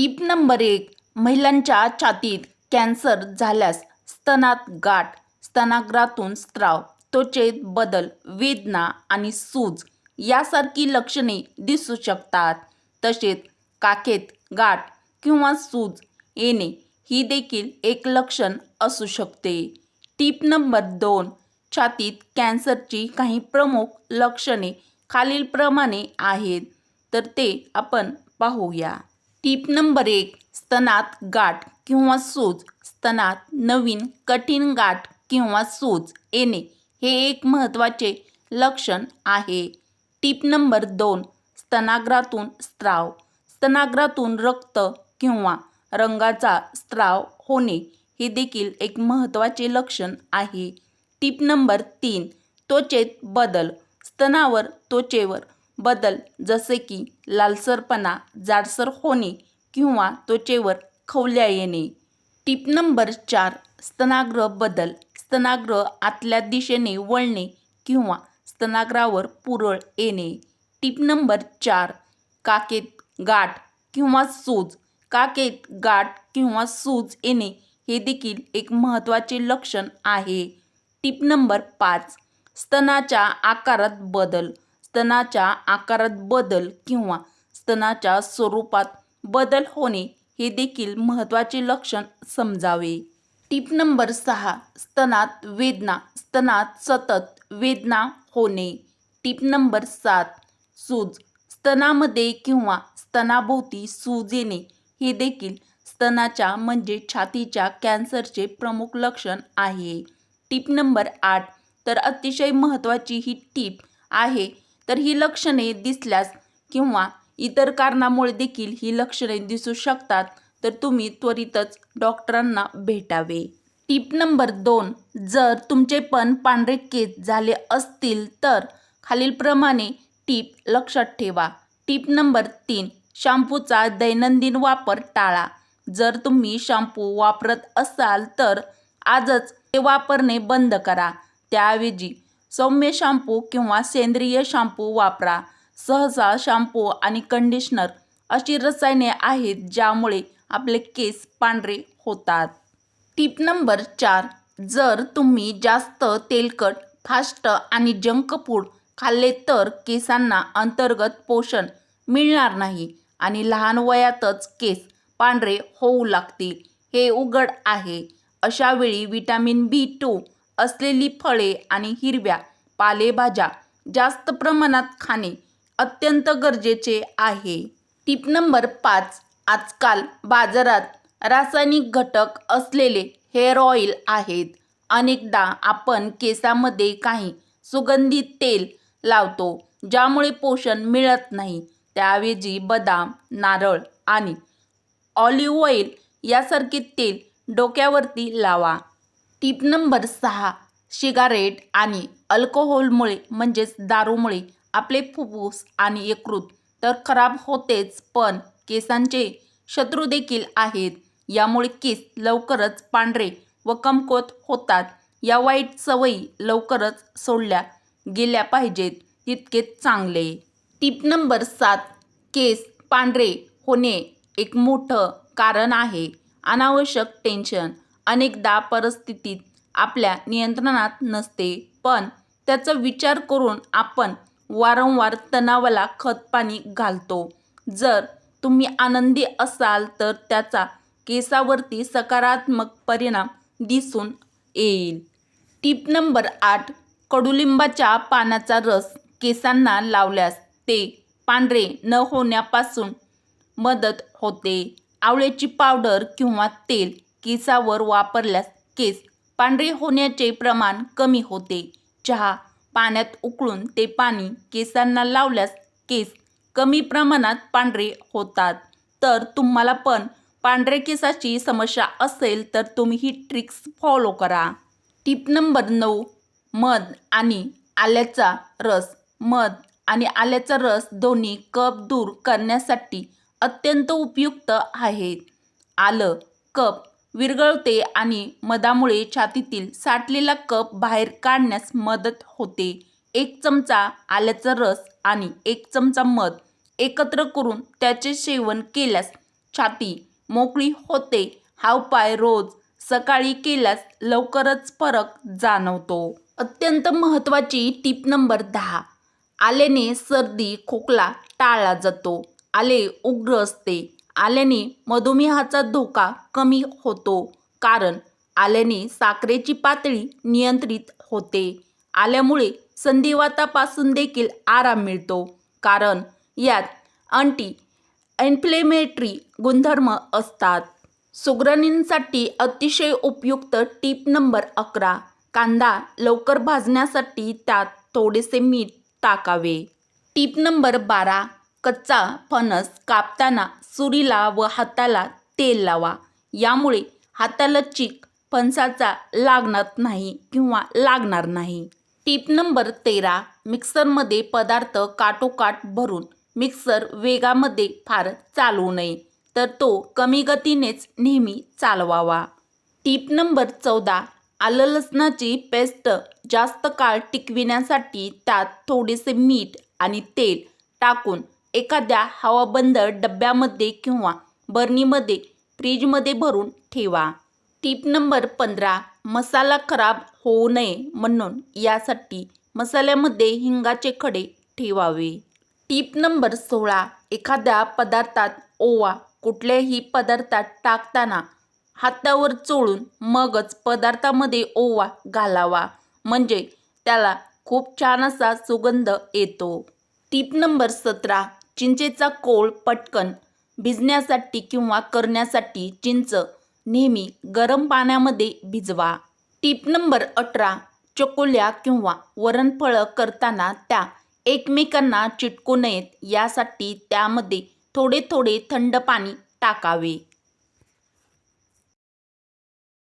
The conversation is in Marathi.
टीप नंबर 1. महिलांच्या छातीत कॅन्सर झाल्यास स्तनात गाठ, स्तनाग्रातून स्त्राव, त्वचेत बदल, वेदना आणि सूज यासारखी लक्षणे दिसू शकतात. तसेच काखेत गाठ किंवा सूज येणे ही देखील एक लक्षण असू शकते. टीप नंबर 2. छातीत कॅन्सरची काही प्रमुख लक्षणे खालीलप्रमाणे आहेत, तर ते आपण पाहूया. टीप नंबर 1. स्तनात गाठ किंवा सूज. स्तनात नवीन कठीण गाठ किंवा सूज येणे हे एक महत्त्वाचे लक्षण आहे. टीप नंबर 2. स्तनाग्रातून स्त्राव. स्तनाग्रातून रक्त किंवा रंगाचा स्त्राव होणे हे देखील एक महत्त्वाचे लक्षण आहे. टीप नंबर 3. त्वचेत बदल. स्तनावर त्वचेवर बदल जसे की लालसरपणा, जाडसर होणे किंवा त्वचेवर खवल्या येणे. टीप नंबर 4. स्तनाग्र बदल. स्तनाग्र आतल्या दिशेने वळणे किंवा स्तनाग्रावर पुरळ येणे. टीप नंबर 4. काखेत गाठ किंवा सूज. काखेत गाठ किंवा सूज येणे हे देखील एक महत्त्वाचे लक्षण आहे. टीप नंबर 5. स्तनाच्या आकारात बदल. स्तनाच्या आकारात बदल किंवा स्तनाच्या स्वरूपात बदल होणे हे देखील महत्त्वाचे लक्षण समजावे. टीप नंबर 6. स्तनात वेदना. स्तनात सतत वेदना होणे. टीप नंबर 7. सूज. स्तनामध्ये किंवा स्तनाभोवती सूज येणे हे देखील स्तनाच्या म्हणजे छातीच्या कॅन्सरचे प्रमुख लक्षण आहे. टीप नंबर 8. तर अतिशय महत्त्वाची ही टीप आहे. तर ही लक्षणे दिसल्यास किंवा इतर कारणामुळे देखील ही लक्षणे दिसू शकतात, तर तुम्ही त्वरितच डॉक्टरांना भेटावे. टीप नंबर 2. जर तुमचे पण पांढरे केस झाले असतील तर खालीलप्रमाणे टीप लक्षात ठेवा. टीप नंबर 3. शॅम्पूचा दैनंदिन वापर टाळा. जर तुम्ही शॅम्पू वापरत असाल तर आजच ते वापरणे बंद करा. त्याऐवजी सौम्य शॅम्पू किंवा सेंद्रिय शॅम्पू वापरा. सहसा शॅम्पू आणि कंडिशनर अशी रसायने आहेत ज्यामुळे आपले केस पांढरे होतात. टीप नंबर 4. जर तुम्ही जास्त तेलकट, फास्ट आणि जंक फूड खाल्ले तर केसांना अंतर्गत पोषण मिळणार नाही आणि लहान वयातच केस पांढरे होऊ लागतील, हे उघड आहे. अशा वेळी व्हिटॅमिन B2 असलेली फळे आणि हिरव्या पालेभाज्या जास्त प्रमाणात खाणे अत्यंत गरजेचे आहे. टीप नंबर 5. आजकाल बाजारात रासायनिक घटक असलेले हेअर ऑइल आहेत. अनेकदा आपण केसामध्ये काही सुगंधित तेल लावतो ज्यामुळे पोषण मिळत नाही. त्याऐवजी बदाम, नारळ आणि ऑलिव्ह ऑइल यासारखे तेल डोक्यावरती लावा. टीप नंबर 6. सिगारेट आणि अल्कोहोलमुळे म्हणजेच दारूमुळे आपले फुफ्फुस आणि यकृत तर खराब होतेच, पण केसांचे शत्रू देखील आहेत. यामुळे केस लवकरच पांढरे व कमकुवत होतात. या वाईट सवयी लवकरच सोडल्या गेल्या पाहिजेत तितकेच चांगले. टीप नंबर 7. केस पांढरे होणे एक मोठं कारण आहे अनावश्यक टेन्शन. अनेकदा परिस्थितीत आपल्या नियंत्रणात नसते, पण त्याचा विचार करून आपण वारंवार तणावाला खतपाणी घालतो. जर तुम्ही आनंदी असाल तर त्याचा केसावरती सकारात्मक परिणाम दिसून येईल. टीप नंबर 8. कडुलिंबाच्या पानाचा रस केसांना लावल्यास ते पांढरे न होण्यापासून मदत होते. आवळ्याची पावडर किंवा तेल केसावर वापरल्यास केस पांढरे होण्याचे प्रमाण कमी होते. चहा पाण्यात उकळून ते पाणी केसांना लावल्यास केस कमी प्रमाणात पांढरे होतात. तर तुम्हाला पण पांढऱ्या केसाची समस्या असेल तर तुम्ही ही ट्रिक्स फॉलो करा. टीप नंबर 9. मध आणि आल्याचा रस. मध आणि आल्याचा रस दोन्ही कफ दूर करण्यासाठी अत्यंत उपयुक्त आहेत. आलं कफ विरघळवते आणि मधामुळे छातीतील साठलेला कफ बाहेर काढण्यास मदत होते. 1 चमचा आल्याचा रस आणि 1 चमचा मध एकत्र करून त्याचे सेवन केल्यास छाती मोकळी होते. हा उपाय रोज सकाळी केल्यास लवकरच फरक जाणवतो. अत्यंत महत्त्वाची टीप नंबर 10. आल्याने सर्दी खोकला टाळला जातो. आले उग्र असते. आल्याने मधुमेहाचा धोका कमी होतो, कारण आल्याने साखरेची पातळी नियंत्रित होते. आल्यामुळे संधिवातापासून देखील आराम मिळतो, कारण यात अँटी इन्फ्लेमेटरी गुणधर्म असतात. सुगरणींसाठी अतिशय उपयुक्त टीप नंबर 11. कांदा लवकर भाजण्यासाठी त्यात थोडेसे मीठ टाकावे. टीप नंबर 12. कच्चा फणस कापताना सुरीला व हाताला तेल लावा. यामुळे हाताला चीक फणसाचा लागणार नाही किंवा लागणार नाही. टीप नंबर 13. मिक्सरमध्ये पदार्थ काठोकाठ भरून मिक्सर वेगामध्ये फार चालवू नये, तर तो कमी गतीनेच नेहमी चालवावा. टीप नंबर 14. आलं लसणाची पेस्ट जास्त काळ टिकविण्यासाठी त्यात थोडेसे मीठ आणि तेल टाकून एखाद्या हवाबंद डब्यामध्ये किंवा बरणीमध्ये फ्रीजमध्ये भरून ठेवा. टीप नंबर 15. मसाला खराब होऊ नये म्हणून यासाठी मसाल्यामध्ये हिंगाचे खडे ठेवावे. टीप नंबर 16. एखाद्या पदार्थात ओवा कुठल्याही पदार्थात टाकताना हातावर चोळून मगच पदार्थामध्ये ओवा घालावा, म्हणजे त्याला खूप छान असा सुगंध येतो. टीप नंबर 17. चिंचेचा कोळ पटकन भिजण्यासाठी किंवा करण्यासाठी चिंच नेहमी गरम पाण्यामध्ये भिजवा. टीप नंबर 18. चकोल्या किंवा वरणफळं करताना त्या एकमेकांना चिटकू नयेत, यासाठी त्यामध्ये थोडे थोडे थंड पाणी टाकावे.